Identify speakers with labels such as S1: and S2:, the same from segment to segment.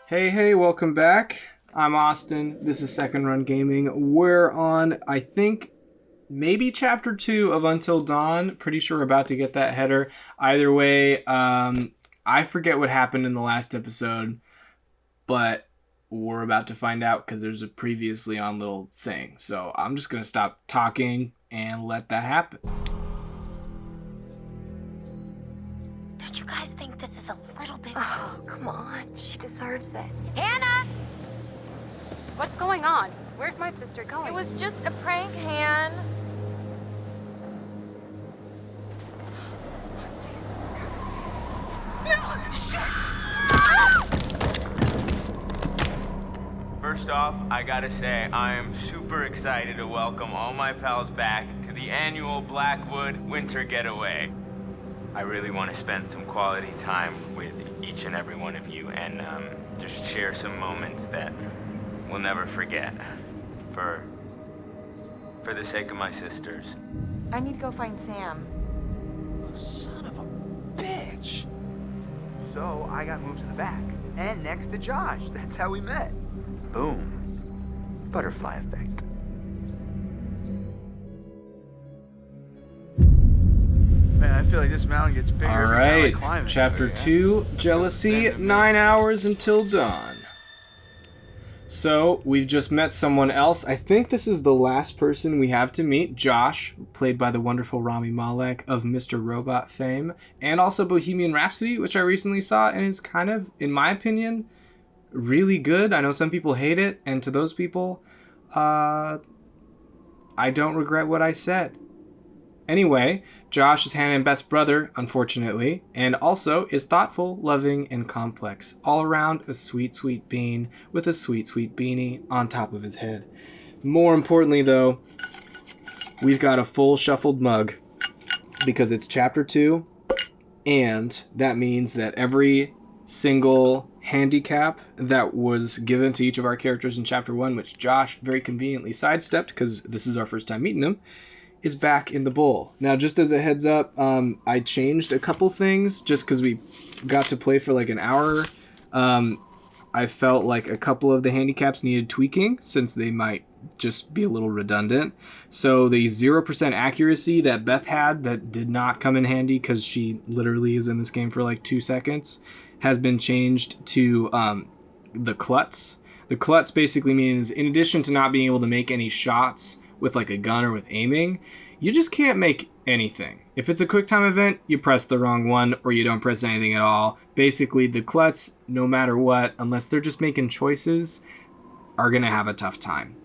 S1: Hey, welcome back. I'm Austin. This is Second Run Gaming. We're on, I think, maybe Chapter 2 of Until Dawn. Pretty sure we're about to get that header. Either way, I forget what happened in the last episode, but we're about to find out because there's a previously on little thing. So I'm just going to stop talking and let that happen.
S2: Don't you guys think this is a little bit...
S3: Oh, come on. She deserves it.
S2: Hannah!
S4: What's going on? Where's my sister going?
S3: It was just a prank, Han.
S5: First off, I gotta say, I am super excited to welcome all my pals back to the annual Blackwood Winter Getaway. I really want to spend some quality time with each and every one of you and just share some moments that we'll never forget for the sake of my sisters.
S3: I need to go find Sam.
S6: Son of a bitch. So I got moved to the back and next to Josh. That's how we met. Boom. Butterfly effect. Man, I feel like this mountain gets bigger every time I climb it.
S1: Chapter 2, Jealousy, 9 hours until dawn. So, we've just met someone else. I think this is the last person we have to meet. Josh, played by the wonderful Rami Malek of Mr. Robot fame, and also Bohemian Rhapsody, which I recently saw and is kind of, in my opinion, really good. I know some people hate it, and to those people, I don't regret what I said. Anyway, Josh is Hannah and Beth's brother, unfortunately, and also is thoughtful, loving, and complex. All around a sweet, sweet bean with a sweet, sweet beanie on top of his head. More importantly, though, we've got a full shuffled mug because it's Chapter 2, and that means that every single handicap that was given to each of our characters in Chapter 1, which Josh very conveniently sidestepped because this is our first time meeting him, is back in the bowl. Now, just as a heads up, I changed a couple things just because we got to play for like an hour. I felt like a couple of the handicaps needed tweaking since they might just be a little redundant. So the 0% accuracy that Beth had that did not come in handy because she literally is in this game for like 2 seconds has been changed to the klutz. The klutz basically means in addition to not being able to make any shots with like a gun or with aiming, you just can't make anything. If it's a quick time event, you press the wrong one or you don't press anything at all. Basically, the klutz, no matter what, unless they're just making choices, are gonna have a tough time.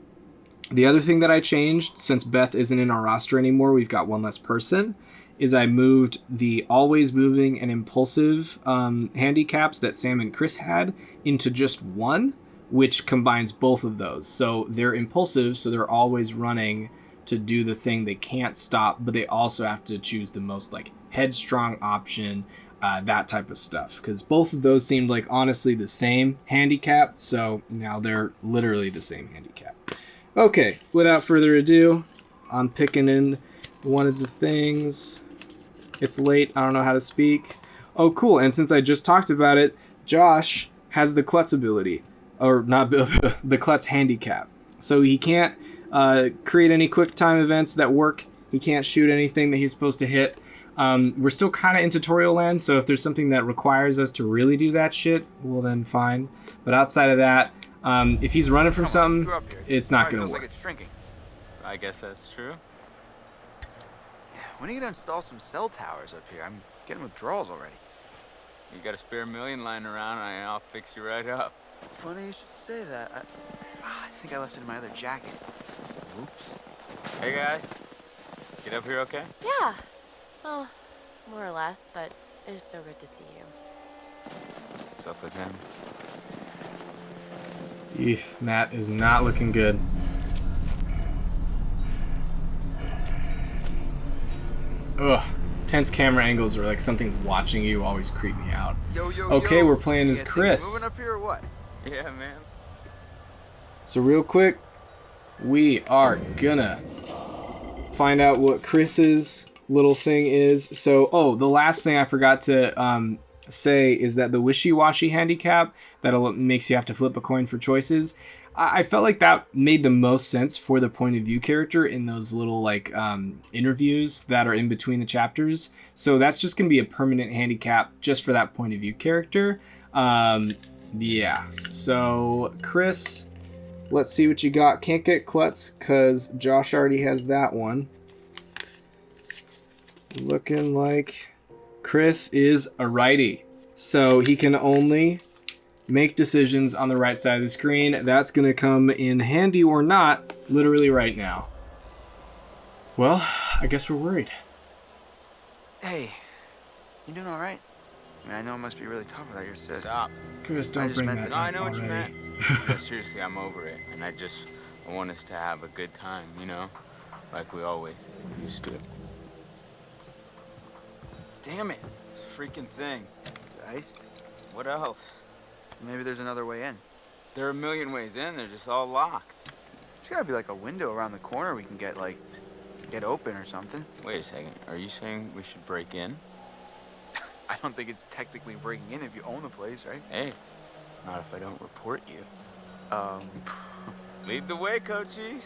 S1: The other thing that I changed, since Beth isn't in our roster anymore, we've got one less person, is I moved the always moving and impulsive handicaps that Sam and Chris had into just one, which combines both of those. So they're impulsive, so they're always running to do the thing they can't stop, but they also have to choose the most like headstrong option, that type of stuff. Because both of those seemed like honestly the same handicap, so now they're literally the same handicap. Okay, without further ado, I'm picking in one of the things. It's late, I don't know how to speak. Oh, cool, and since I just talked about it, Josh has the klutz ability. Or not the klutz handicap. So he can't create any quick time events that work. He can't shoot anything that he's supposed to hit. We're still kind of in tutorial land, so if there's something that requires us to really do that shit, well then fine. But outside of that, if he's running from something, it's not going to work.
S6: Like it's shrinking.
S5: I guess that's true.
S6: When are you gonna install some cell towers up here? I'm getting withdrawals already.
S5: You got a spare $1 million lying around, and I'll fix you right up.
S6: Funny you should say that. I think I left it in my other jacket. Oops.
S5: Hey guys, get up here okay?
S3: Yeah. Well, more or less, but it is so good to see you.
S5: What's up with him?
S1: Eef, Matt is not looking good. Ugh. Tense camera angles or like something's watching you always creep me out. Okay, we're playing as Chris.
S6: Moving up here or what?
S5: Yeah, man.
S1: So real quick, we are gonna find out what Chris's little thing is. So, the last thing I forgot to say is that the wishy-washy handicap, that makes you have to flip a coin for choices. I felt like that made the most sense for the point of view character in those little like interviews that are in between the chapters. So that's just going to be a permanent handicap just for that point of view character. Yeah. So Chris, let's see what you got. Can't get Klutz because Josh already has that one. Looking like Chris is a righty. So he can only make decisions on the right side of the screen. That's going to come in handy or not, literally right now. Well, I guess we're worried.
S6: Hey, you doing all right? I mean, I know it must be really tough without your sis.
S5: Stop.
S1: Chris, don't bring that
S5: No,
S1: up
S5: I know what you
S1: already.
S5: meant. No, seriously, I'm over it. And I want us to have a good time, you know? Like we always used to. Damn it. This freaking thing.
S6: It's iced.
S5: What else?
S6: Maybe there's another way in.
S5: There are a million ways in. They're just all locked.
S6: There's gotta be like a window around the corner we can get open or something.
S5: Wait a second. Are you saying we should break in?
S6: I don't think it's technically breaking in if you own the place, right?
S5: Hey, not if I don't report you. Lead the way, coachies.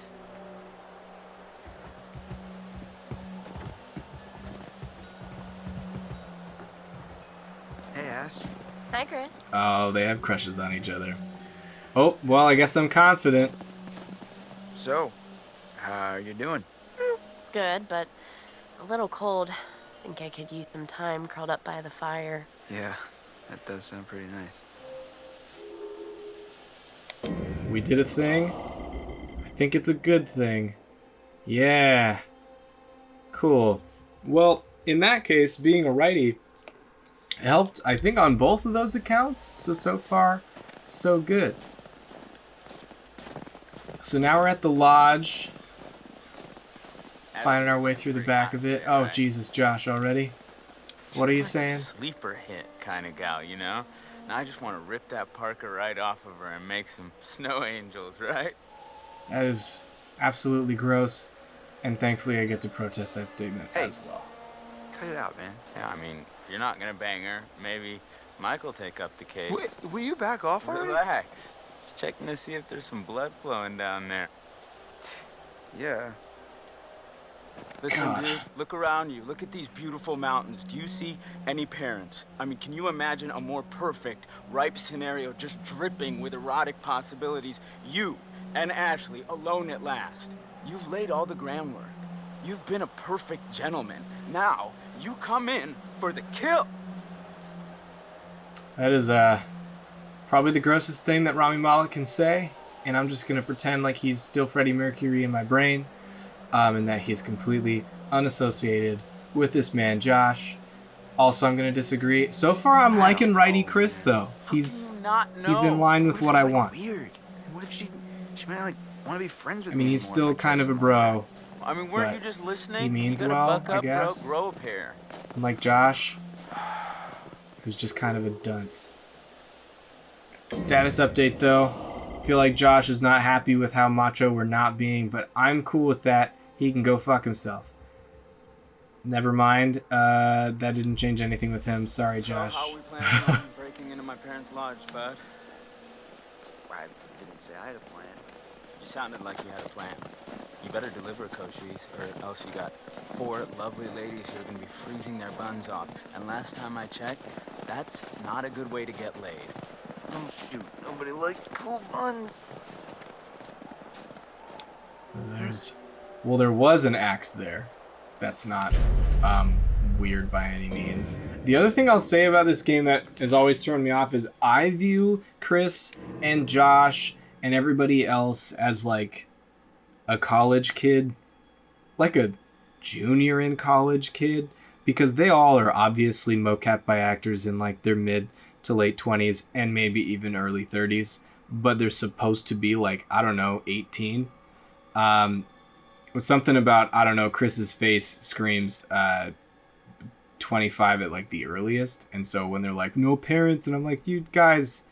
S6: Hey, Ash.
S3: Hi, Chris.
S1: Oh, they have crushes on each other. Oh, well, I guess I'm confident.
S6: So, how are you doing?
S3: Good, but a little cold. Think I could use some time curled up by the fire.
S6: Yeah, that does sound pretty nice.
S1: We did a thing. I think it's a good thing. Yeah. Cool. Well, in that case, being a righty helped, I think, on both of those accounts. So far, so good. So now we're at the lodge. Finding our way through the back of it. Oh, Jesus, Josh, already? What are you
S5: She's like
S1: saying?
S5: a sleeper hit kind of gal, you know? And I just want to rip that Parker right off of her and make some snow angels, right?
S1: That is absolutely gross. And thankfully, I get to protest that statement
S6: Hey.
S1: as well.
S6: Cut it out, man.
S5: Yeah, I mean, if you're not going to bang her, maybe Mike will take up the case.
S6: Wait, will you back off already?
S5: Relax. Just checking to see if there's some blood flowing down there.
S6: Yeah.
S5: Listen,
S1: God.
S5: dude, look around you. Look at these beautiful mountains. Do you see any parents? I mean, can you imagine a more perfect, ripe scenario just dripping with erotic possibilities? You and Ashley alone at last. You've laid all the groundwork. You've been a perfect gentleman. Now, you come in for the kill.
S1: That is probably the grossest thing that Rami Malek can say, and I'm just gonna pretend like he's still Freddie Mercury in my brain, and that he's completely unassociated with this man, Josh. Also, I'm gonna disagree. So far, I'm liking Righty Chris though. He's
S5: How can you not know?
S1: he's in line with
S6: if
S1: what
S6: it's,
S1: I
S6: like,
S1: want.
S6: Weird. What if she might like want to be friends with
S1: I
S6: me?
S1: me's
S6: anymore
S1: still
S6: if I
S1: kind
S6: kiss
S1: of a
S6: him like
S1: bro.
S5: I mean, weren't you
S1: But
S5: just listening?
S1: he means
S5: you gotta
S1: well,
S5: buck
S1: I
S5: up,
S1: guess.
S5: bro. Grow a pair.
S1: Unlike Josh, who's just kind of a dunce. Status update though. Feel like Josh is not happy with how macho we're not being, but I'm cool with that. He can go fuck himself. Never mind. That didn't change anything with him. Sorry, Josh.
S5: So how are we planning on breaking into my parents' lodge, bud?
S6: I didn't say I had a plan.
S5: You sounded like you had a plan. You better deliver, Cochise, or else you got 4 lovely ladies who are gonna be freezing their buns off. And last time I checked, that's not a good way to get laid.
S6: Oh shoot, nobody likes cool buns.
S1: There was an axe there. That's not weird by any means. The other thing I'll say about this game that has always thrown me off is I view Chris and Josh and everybody else as like a college kid, like a junior in college kid, because they all are obviously mocap by actors in like their mid to late 20s and maybe even early 30s, but they're supposed to be like, I don't know, 18. With something about, I don't know, Chris's face screams 25 at like the earliest, and so when they're like, no parents, and I'm like, you guys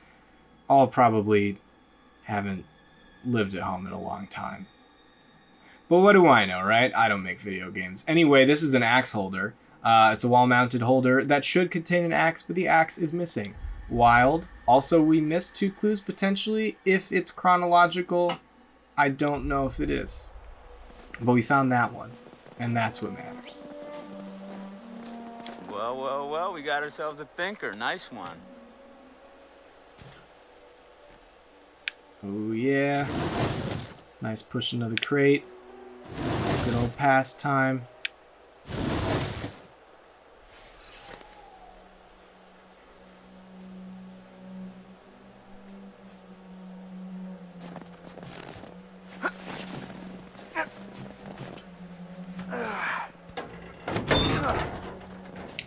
S1: all probably haven't lived at home in a long time. But what do I know, right? I don't make video games. Anyway, this is an axe holder. It's a wall-mounted holder that should contain an axe, but the axe is missing. Wild. Also, we missed 2 clues potentially. If it's chronological, I don't know if it is. But we found that one, and that's what matters.
S5: Well, we got ourselves a thinker. Nice one.
S1: Oh yeah. Nice push into the crate. Good old pastime.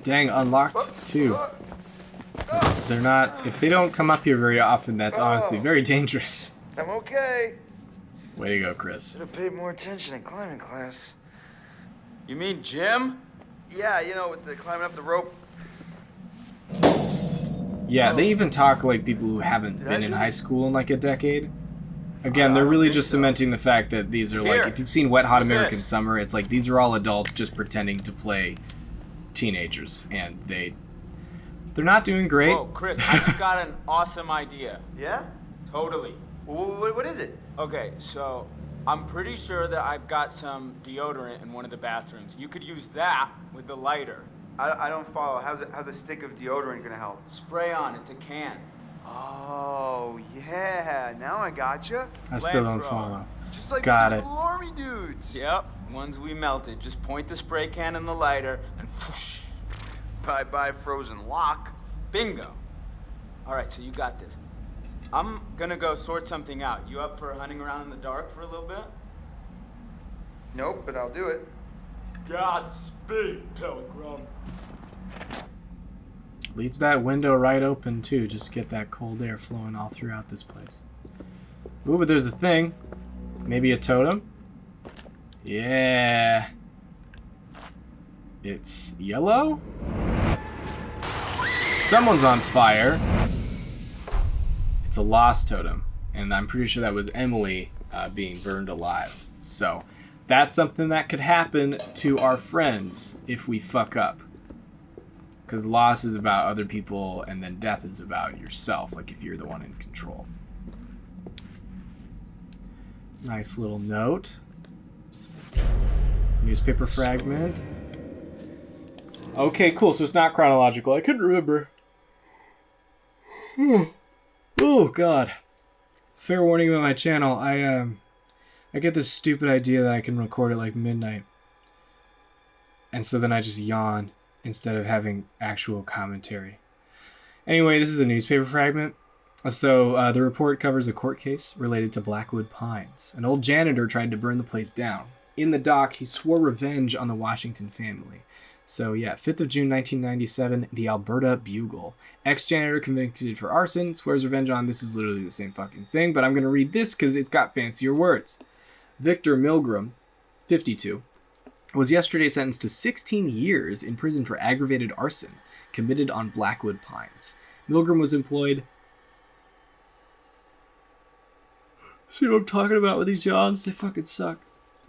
S1: Dang, unlocked too. They're not. If they don't come up here very often, that's honestly very dangerous.
S6: I'm okay.
S1: Way to go, Chris.
S6: Should have paid more attention in climbing class.
S5: You mean Jim?
S6: Yeah, with the climbing up the rope.
S1: Yeah, they even talk like people who haven't been in high school in like a decade. Again, they're really just cementing the fact that these are like, if you've seen Wet Hot American Summer, it's like these are all adults just pretending to play teenagers, and they're not doing great.
S5: Whoa, Chris, I just got an awesome idea.
S6: Yeah?
S5: Totally.
S6: What is it?
S5: Okay, so I'm pretty sure that I've got some deodorant in one of the bathrooms. You could use that with the lighter.
S6: I don't follow. How's a stick of deodorant gonna help?
S5: Spray on, it's a can.
S6: Oh, yeah. Now I gotcha.
S1: I still don't
S5: Flamethrower.
S1: follow.
S6: Just like
S1: Got
S6: the
S1: it.
S6: little army dudes.
S5: Yep, ones we melted. Just point the spray can in the lighter and whoosh.
S6: Bye-bye frozen lock.
S5: Bingo. All right, so you got this. I'm gonna go sort something out. You up for hunting around in the dark for a little bit?
S6: Nope, but I'll do it.
S5: Godspeed, Pilgrim.
S1: Leaves that window right open too, just get that cold air flowing all throughout this place. Ooh, but there's a thing. Maybe a totem? Yeah. It's yellow? Someone's on fire. It's a lost totem, and I'm pretty sure that was Emily being burned alive. So that's something that could happen to our friends if we fuck up. Because loss is about other people, and then death is about yourself, like if you're the one in control. Nice little note. Newspaper fragment. Okay, cool, so it's not chronological. I couldn't remember. Oh, God. Fair warning about my channel. I get this stupid idea that I can record at like midnight. And so then I just yawn instead of having actual commentary. Anyway, this is a newspaper fragment. So the report covers a court case related to Blackwood Pines. An old janitor tried to burn the place down. In the dock, he swore revenge on the Washington family. So yeah, 5th of June 1997, the Alberta Bugle. Ex-janitor convicted for arson, swears revenge on, this is literally the same fucking thing, but I'm going to read this because it's got fancier words. Victor Milgram, 52, was yesterday sentenced to 16 years in prison for aggravated arson committed on Blackwood Pines. Milgram was employed... See what I'm talking about with these yawns? They fucking suck.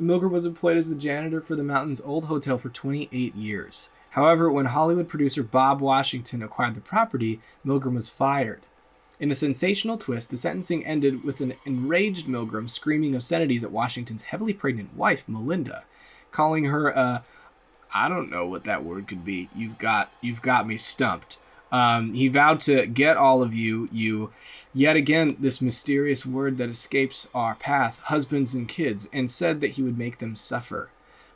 S1: Milgram was employed as the janitor for the mountain's old hotel for 28 years. However, when Hollywood producer Bob Washington acquired the property, Milgram was fired. In a sensational twist, the sentencing ended with an enraged Milgram screaming obscenities at Washington's heavily pregnant wife, Melinda, calling her I don't know what that word could be. You've got me stumped. He vowed to get all of you, yet again, this mysterious word that escapes our path, husbands and kids, and said that he would make them suffer.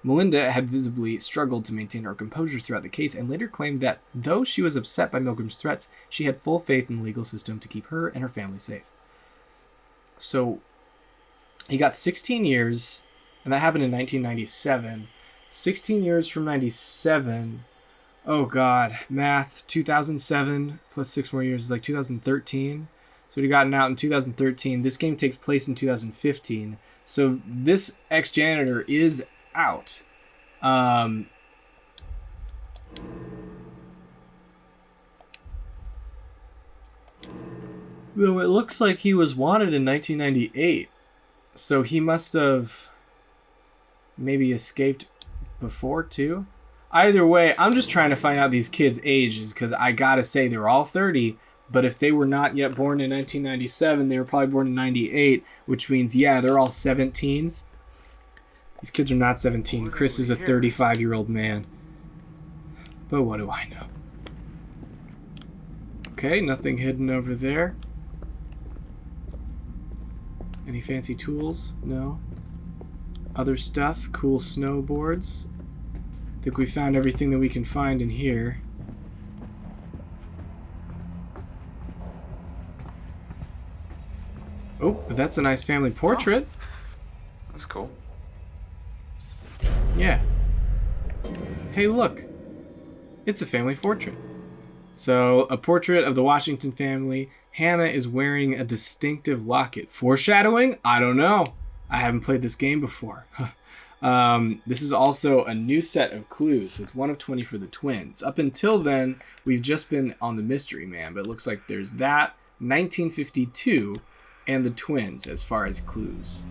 S1: Melinda had visibly struggled to maintain her composure throughout the case and later claimed that, though she was upset by Milgram's threats, she had full faith in the legal system to keep her and her family safe. So, he got 16 years, and that happened in 1997. 16 years from 97... Oh God, math, 2007 plus 6 more years is like 2013. So he'd gotten out in 2013. This game takes place in 2015. So this ex-janitor is out. Though it looks like he was wanted in 1998. So he must have maybe escaped before too. Either way, I'm just trying to find out these kids' ages because I gotta say they're all 30, But if they were not yet born in 1997, they were probably born in 98, which means, yeah, they're all 17. These kids are not 17. Chris is a 35-year-old man. But what do I know? Okay, nothing hidden over there. Any fancy tools? No. Other stuff? Cool snowboards. I think we found everything that we can find in here. Oh, but that's a nice family portrait.
S6: Oh, that's cool.
S1: Yeah. Hey, look. It's a family portrait. So, a portrait of the Washington family. Hannah is wearing a distinctive locket. Foreshadowing? I don't know. I haven't played this game before. This is also a new set of clues, so it's 1 of 20 for the twins. Up until then, we've just been on the Mystery Man, but it looks like there's that, 1952, and the twins as far as clues.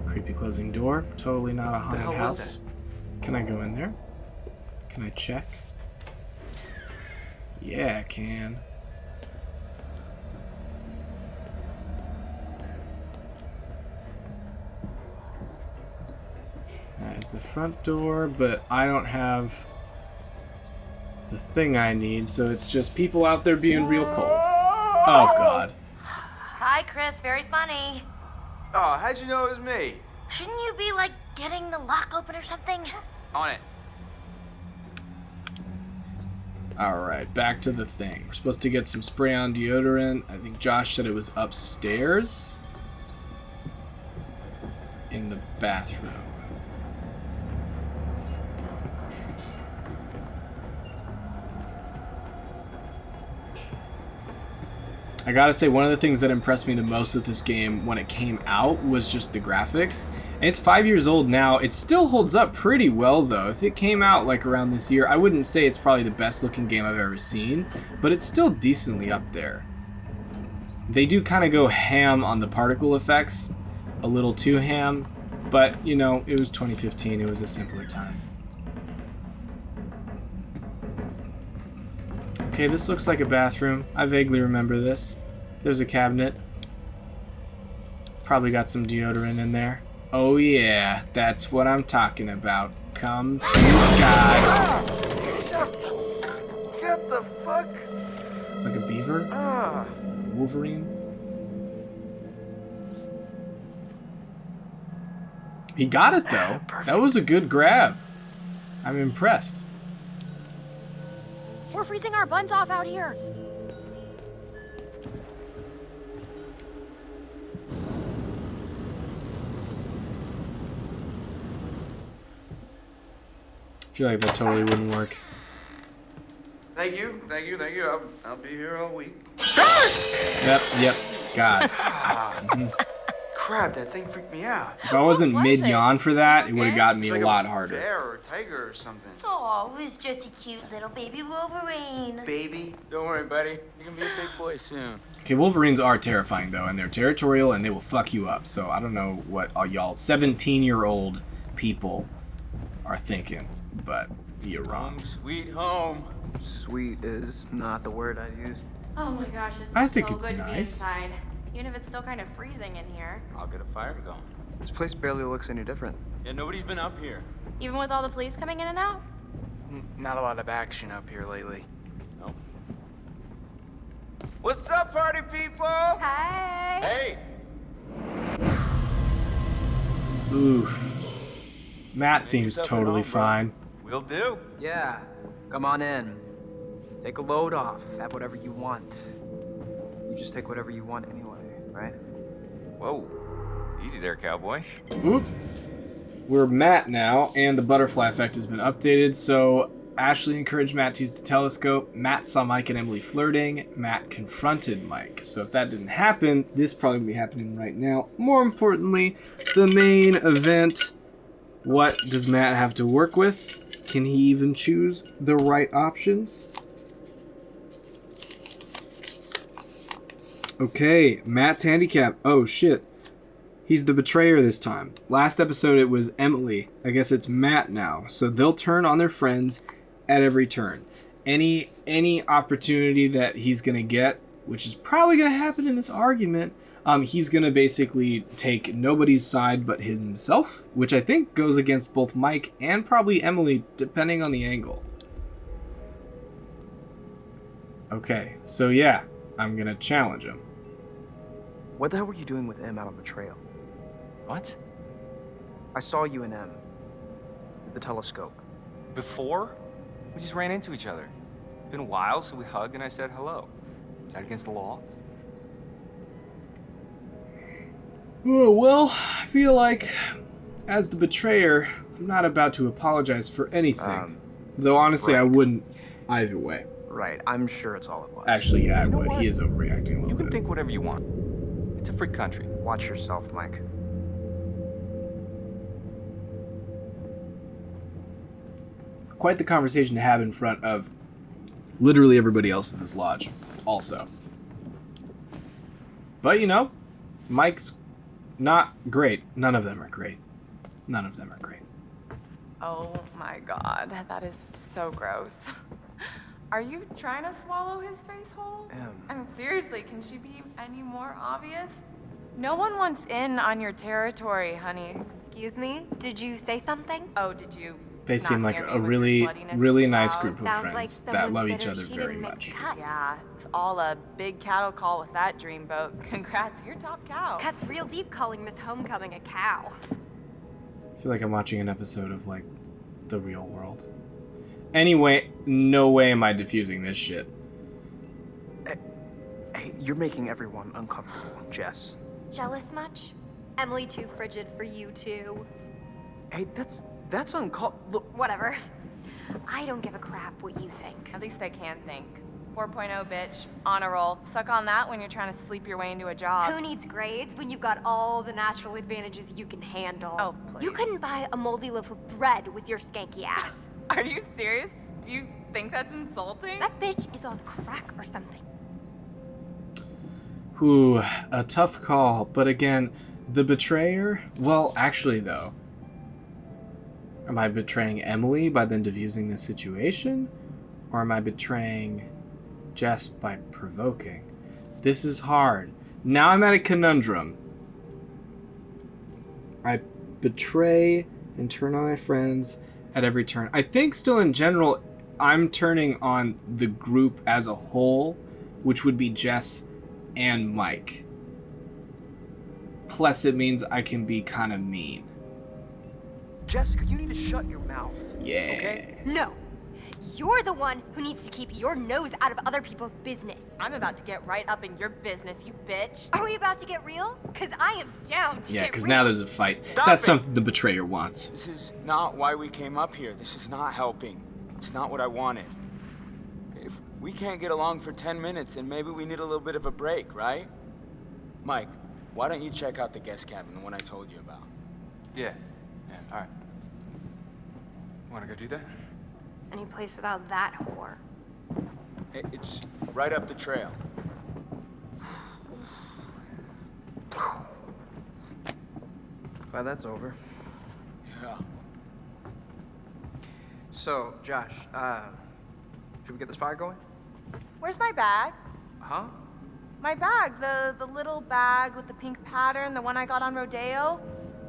S1: Creepy closing door. Totally not a haunted house. Can I go in there? Can I check? Yeah, I can. That is the front door, but I don't have the thing I need, so it's just people out there being real cold. Oh, God.
S2: Hi, Chris. Very funny.
S6: Oh, how'd you know it was me?
S2: Shouldn't you be, like, getting the lock open or something?
S6: On it.
S1: Alright, back to the thing. We're supposed to get some spray-on deodorant. I think Josh said it was upstairs. In the bathroom. I gotta say, one of the things that impressed me the most with this game when it came out was just the graphics. And it's 5 years old now. It still holds up pretty well, though. If it came out like around this year, I wouldn't say it's probably the best looking game I've ever seen, but it's still decently up there. They do kind of go ham on the particle effects, a little too ham, but, you know, it was 2015. It was a simpler time. Okay, this looks like a bathroom. I vaguely remember this. There's a cabinet. Probably got some deodorant in there. Oh yeah, that's what I'm talking about. Come to God.
S6: What the fuck?
S1: It's like a beaver. Wolverine. He got it though. That was a good grab. I'm impressed.
S4: We're freezing our buns off out here.
S1: I feel like that totally wouldn't work.
S6: Thank you. I'll be here all week.
S1: Yep. God.
S6: Crap, that thing freaked me out.
S1: If I wasn't
S3: What was
S1: mid-yawn for that, it would have gotten me
S6: It's like
S1: a lot harder.
S6: Bear or tiger or something.
S2: Oh, it was just a cute little baby Wolverine.
S6: Baby.
S5: Don't worry, buddy. You're gonna be a big boy soon.
S1: Okay, Wolverines are terrifying though, and they're territorial and they will fuck you up. So I don't know what all y'all 17-year-old people are thinking, but you're wrong.
S5: Sweet home.
S7: Sweet is not the word I'd use.
S3: Oh my gosh, it's
S1: I think
S3: so
S1: it's
S3: good to be
S1: nice.
S3: inside. Even if it's still kind of freezing in here.
S5: I'll get a fire going.
S7: This place barely looks any different.
S5: Yeah, nobody's been up here.
S3: Even with all the police coming in and out?
S6: Not a lot of action up here lately.
S5: No. What's up, party people?
S3: Hi.
S5: Hey.
S1: Oof. Matt seems
S5: yourself at
S1: totally
S5: home, bro.
S1: fine.
S5: Will do.
S7: Yeah, come on in. Take a load off. Have whatever you want. You just take whatever you want anyway, right?
S5: Whoa. Easy there, cowboy.
S1: Oop. We're Matt now, and the butterfly effect has been updated, so Ashley encouraged Matt to use the telescope. Matt saw Mike and Emily flirting. Matt confronted Mike. So if that didn't happen, this probably would be happening right now. More importantly, the main event. What does Matt have to work with? Can he even choose the right options? Okay, Matt's handicap. Oh, shit. He's the betrayer this time. Last episode it was Emily. I guess it's Matt now. So they'll turn on their friends at every turn. Any opportunity that he's going to get, which is probably going to happen in this argument, he's going to basically take nobody's side but himself, which I think goes against both Mike and probably Emily, depending on the angle. Okay, so yeah, I'm going to challenge him.
S7: What the hell were you doing with M out on the trail?
S8: What?
S7: I saw you and M. With the telescope.
S8: Before? We just ran into each other. It's been a while, so we hugged and I said hello. Is that against the law?
S1: Oh, well, I feel like, as the betrayer, I'm not about to apologize for anything. Though honestly,
S7: right.
S1: I wouldn't either way.
S7: Right, I'm sure it's all it was.
S1: Actually, yeah, I
S8: You know
S1: would.
S8: what?
S1: He is overreacting a
S8: You
S1: little
S8: can
S1: bit.
S8: think whatever you want. It's a free country.
S7: Watch yourself, Mike.
S1: Quite the conversation to have in front of literally everybody else at this lodge, also. But, you know, Mike's not great. None of them are great. None of them are great.
S3: Oh my god, that is so gross. Are you trying to swallow his face whole? I mean, seriously, can she be any more obvious? No one wants in on your territory, honey.
S2: Excuse me? Did you say something?
S3: Oh, did you?
S1: They
S3: not
S1: seem like
S3: hear me
S1: a
S3: with your
S1: really,
S3: sluttiness
S1: really
S3: too
S1: nice
S3: loud?
S1: group of
S2: Sounds like
S1: friends that
S2: someone's
S1: love each
S2: bitter
S1: other
S2: she
S1: very
S2: didn't make
S1: much.
S2: the cut.
S3: Yeah, it's all a big cattle call with that dreamboat. Congrats, you're top cow.
S2: Cuts real deep calling Miss Homecoming a cow.
S1: I feel like I'm watching an episode of, like, The Real World. Anyway, no way am I diffusing this shit.
S7: Hey, you're making everyone uncomfortable, Jess.
S2: Jealous much? Emily too frigid for you too.
S7: Hey, that's uncalled. Look,
S2: Whatever. I don't give a crap what you think.
S3: At least I can think. 4.0, bitch. On a roll. Suck on that when you're trying to sleep your way into a job.
S2: Who needs grades when you've got all the natural advantages you can handle?
S3: Oh, please.
S2: You couldn't buy a moldy loaf of bread with your skanky ass.
S3: Are you serious? Do you think that's insulting?
S2: That bitch is on crack or something.
S1: Whew, a tough call. But again, the betrayer? Well, actually, though. Am I betraying Emily by then diffusing the situation? Or am I betraying Jess by provoking? This is hard. Now I'm at a conundrum. I betray and turn on my friends at every turn. I think still in general, I'm turning on the group as a whole, which would be Jess and Mike. Plus it means I can be kind of mean.
S7: Jessica, you need to shut your mouth.
S1: Yeah.
S7: Okay?
S2: No. You're the one who needs to keep your nose out of other people's business.
S3: I'm about to get right up in your business, you bitch.
S2: Are we about to get real? Because I am down to
S1: Yeah,
S2: get
S1: because
S2: real.
S1: now there's a fight.
S9: Stop
S1: That's
S9: it!
S1: something the betrayer wants.
S9: This is not why we came up here. This is not helping. It's not what I wanted. If we can't get along for 10 minutes, then maybe we need a little bit of a break, right? Mike, why don't you check out the guest cabin, the one I told you about?
S8: Yeah, all right. Wanna go do that?
S2: Any place without that whore.
S9: It's right up the trail.
S7: Glad that's over.
S9: Yeah.
S7: So, Josh, should we get this fire going?
S3: Where's my bag?
S7: Huh?
S3: My bag, the little bag with the pink pattern, the one I got on Rodeo.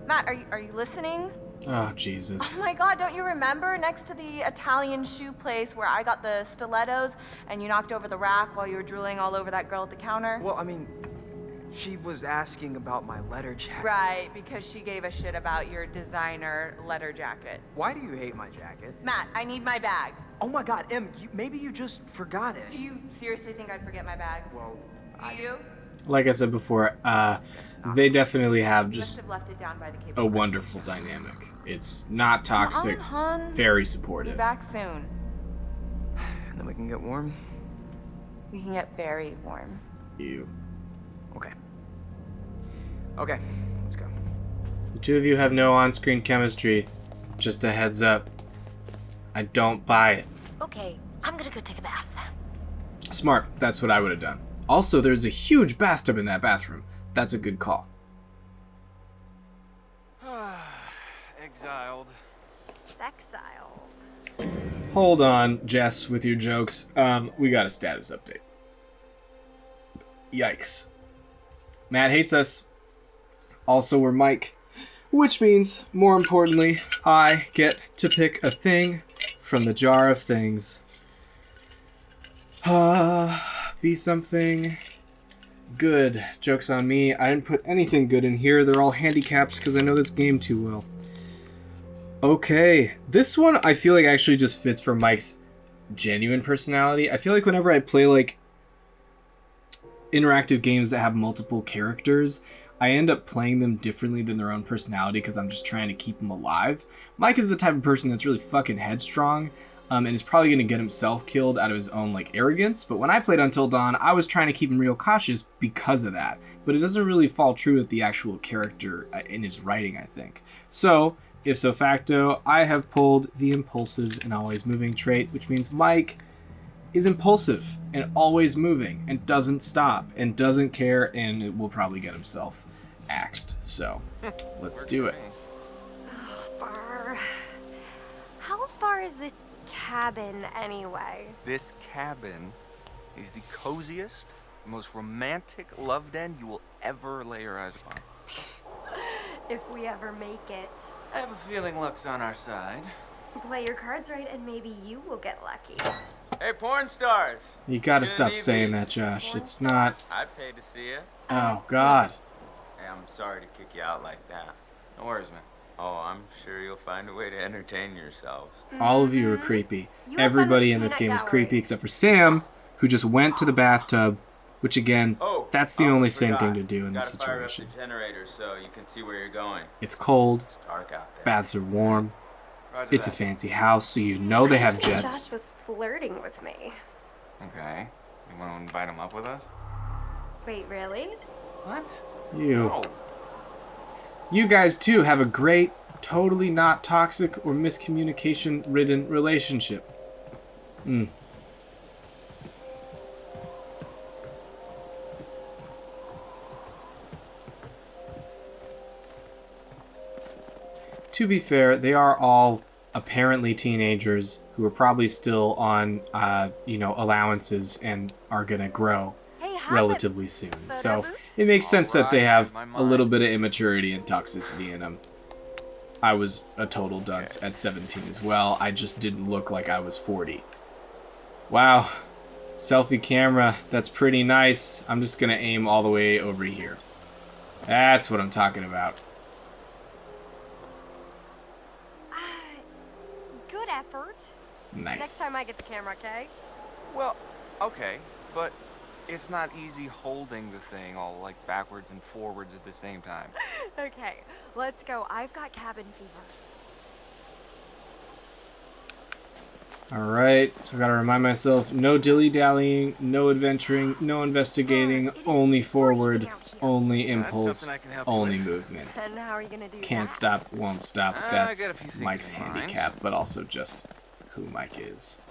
S3: Matt, are you listening?
S1: Oh, Jesus.
S3: Oh my god, don't you remember? Next to the Italian shoe place where I got the stilettos and you knocked over the rack while you were drooling all over that girl at the counter?
S7: Well, I mean, she was asking about my letter jacket.
S3: Right, because she gave a shit about your designer letter jacket.
S7: Why do you hate my jacket?
S3: Matt, I need my bag.
S7: Oh my god, Em, maybe you just forgot it.
S3: Do you seriously think I'd forget my bag?
S7: Well,
S3: Do you?
S1: Like I said before, they definitely have
S3: Must
S1: just
S3: have left it down by the cable.
S1: a wonderful dynamic. It's not toxic,
S3: Come on, hun.
S1: very
S3: Be
S1: supportive.
S3: back soon.
S7: And then we can get warm.
S3: We can get very warm.
S1: You.
S7: Okay. Okay, let's go.
S1: The two of you have no on-screen chemistry. Just a heads up. I don't buy it.
S2: Okay, I'm gonna go take a bath.
S1: Smart. That's what I would have done. Also, there's a huge bathtub in that bathroom. That's a good call.
S8: Exiled.
S2: Sexiled.
S1: Hold on, Jess, with your jokes. We got a status update. Yikes. Matt hates us. Also, we're Mike. Which means, more importantly, I get to pick a thing from the jar of things. Be something good. Joke's on me. I didn't put anything good in here. They're all handicaps because I know this game too well. Okay. This one I feel like actually just fits for Mike's genuine personality. I feel like whenever I play like interactive games that have multiple characters, I end up playing them differently than their own personality because I'm just trying to keep them alive. Mike is the type of person that's really fucking headstrong, and is probably going to get himself killed out of his own like arrogance. But when I played Until Dawn, I was trying to keep him real cautious because of that. But it doesn't really fall true with the actual character in his writing, I think. So, if so facto, I have pulled the impulsive and always moving trait, which means Mike is impulsive and always moving and doesn't stop and doesn't care and will probably get himself axed. So, let's do it.
S2: Brr. How far is this cabin anyway?
S8: This cabin is the coziest, most romantic love den you will ever lay your eyes upon.
S2: If we ever make it.
S8: I have a feeling luck's on our side.
S2: Play your cards right and maybe you will get lucky.
S9: Hey, porn stars!
S1: You gotta
S9: Gonna
S1: stop
S9: need
S1: saying
S9: these.
S1: that, Josh. It's not...
S9: I'd pay to see it.
S1: Oh, God.
S9: Hey, I'm sorry to kick you out like that.
S8: No worries, man.
S9: Oh, I'm sure you'll find a way to entertain yourselves.
S1: All of you are creepy.
S2: You have
S1: Everybody
S2: fun
S1: in
S2: with
S1: this
S2: the
S1: game is
S2: peanut
S1: creepy
S2: gallery.
S1: except for Sam, who just went to the bathtub, which again,
S9: Oh,
S1: that's the
S9: almost
S1: only sane
S9: forgot.
S1: thing to do in this
S9: Gotta fire up
S1: situation.
S9: the generator so you can see where you're going.
S1: It's cold,
S9: It's dark out there.
S1: baths are warm,
S8: Roger
S1: it's a
S8: that.
S1: fancy house, so you know they have jets.
S2: Josh was flirting with me.
S8: Okay. You want to invite him up with us?
S2: Wait, really?
S8: What?
S1: You.
S8: No.
S1: You guys too have a great, totally not toxic or miscommunication-ridden relationship. To be fair, they are all apparently teenagers who are probably still on, allowances and are gonna grow
S2: Hey, hi,
S1: relatively
S2: lips.
S1: soon.
S2: Photo
S1: So
S2: booth?
S1: it makes sense that they
S8: Alright,
S1: have
S8: my
S1: a little
S8: mind.
S1: bit of immaturity and toxicity in them. I was a total dunce at 17 as well. I just didn't look like I was 40. Wow. Selfie camera. That's pretty nice. I'm just gonna aim all the way over here. That's what I'm talking about.
S2: Good effort.
S1: Nice.
S2: Next time I get the camera, okay?
S8: Well, okay, but it's not easy holding the thing all like backwards and forwards at the same time.
S2: Okay, let's go. I've got cabin fever.
S1: Alright, so I gotta remind myself, no dilly-dallying, no adventuring, no investigating,
S2: It is
S1: only forward,
S2: freezing out here.
S1: only
S8: That's
S1: impulse,
S8: something I can help you
S1: only
S8: with.
S1: movement.
S2: And how are you gonna do
S1: Can't
S2: that?
S1: stop, won't stop.
S8: I
S1: That's
S8: got a few things
S1: Mike's
S8: in mind.
S1: handicap, but also just who Mike is.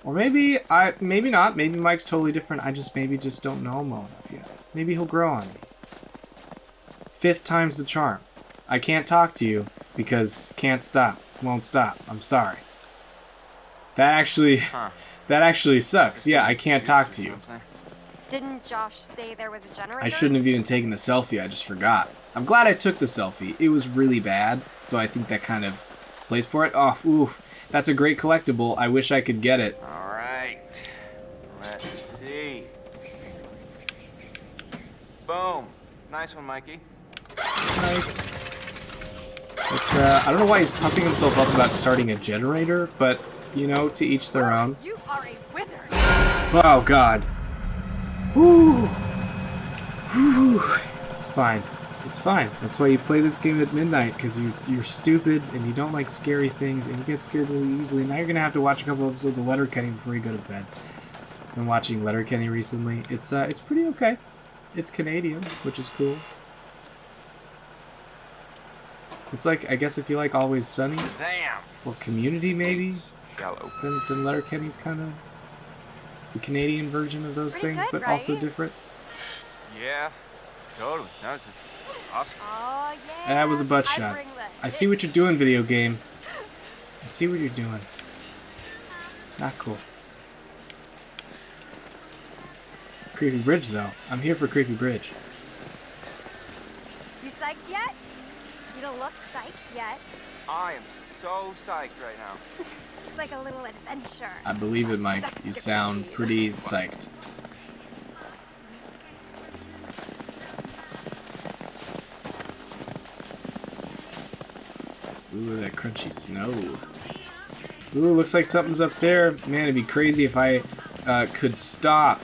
S1: Or maybe maybe not. Maybe Mike's totally different. I just maybe just don't know him well enough yet. Maybe he'll grow on me. 5th time's the charm. I can't talk to you because can't stop, won't stop. I'm sorry. That actually sucks. Yeah, I can't talk to you.
S2: Didn't Josh say there was a generator?
S1: I shouldn't have even taken the selfie. I just forgot. I'm glad I took the selfie. It was really bad, so I think that kind of plays for it. Oh, oof. That's a great collectible. I wish I could get it.
S8: All right. Let's see. Boom. Nice one, Mikey.
S1: Nice. It's, I don't know why he's puffing himself up about starting a generator, but, you know, to each their own.
S2: You are a wizard.
S1: Oh, God. Whew. Whew. It's fine. It's fine. That's why you play this game at midnight, because you're stupid and you don't like scary things and you get scared really easily. Now you're going to have to watch a couple episodes of Letterkenny before you go to bed. I've been watching Letterkenny recently. It's pretty okay. It's Canadian, which is cool. It's like, I guess if you like Always Sunny
S8: Sam.
S1: or Community maybe,
S8: Shallow.
S1: then Letterkenny's kind of the Canadian version of those
S2: Pretty
S1: things,
S2: good,
S1: but also
S2: right?
S1: different.
S8: Yeah, totally. No, this is awesome.
S2: Oh, yeah.
S1: That was a butt
S2: I
S1: shot.
S2: bring the
S1: I see what you're doing, video game. I see what you're doing. Not cool. Creepy Bridge, though. I'm here for Creepy Bridge.
S2: You psyched yet? You don't look psyched yet.
S8: I am so psyched right now.
S2: It's like a little adventure.
S1: I believe it,
S2: A
S1: Mike.
S2: sex
S1: You sound
S2: escapade.
S1: pretty psyched. Ooh, that crunchy snow. Ooh, looks like something's up there. Man, it'd be crazy if I could stop.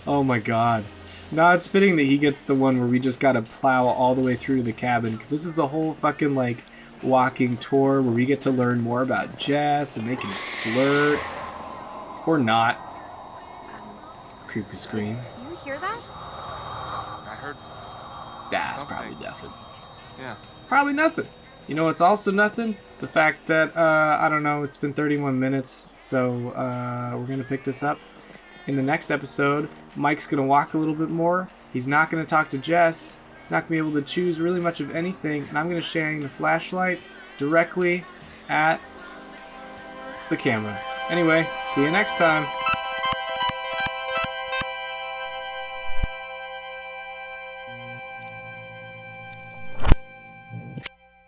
S1: Oh my god. No, it's fitting that he gets the one where we just gotta plow all the way through the cabin, because this is a whole fucking, like, walking tour where we get to learn more about Jess, and they can flirt. Or not. Creepy scream.
S2: You hear that?
S8: I heard.
S1: That's
S8: something.
S1: probably nothing.
S8: Yeah.
S1: Probably nothing. You know what's also nothing? The fact that, I don't know, it's been 31 minutes, so we're going to pick this up. In the next episode, Mike's going to walk a little bit more. He's not going to talk to Jess. He's not going to be able to choose really much of anything, and I'm going to shine the flashlight directly at the camera. Anyway, see you next time.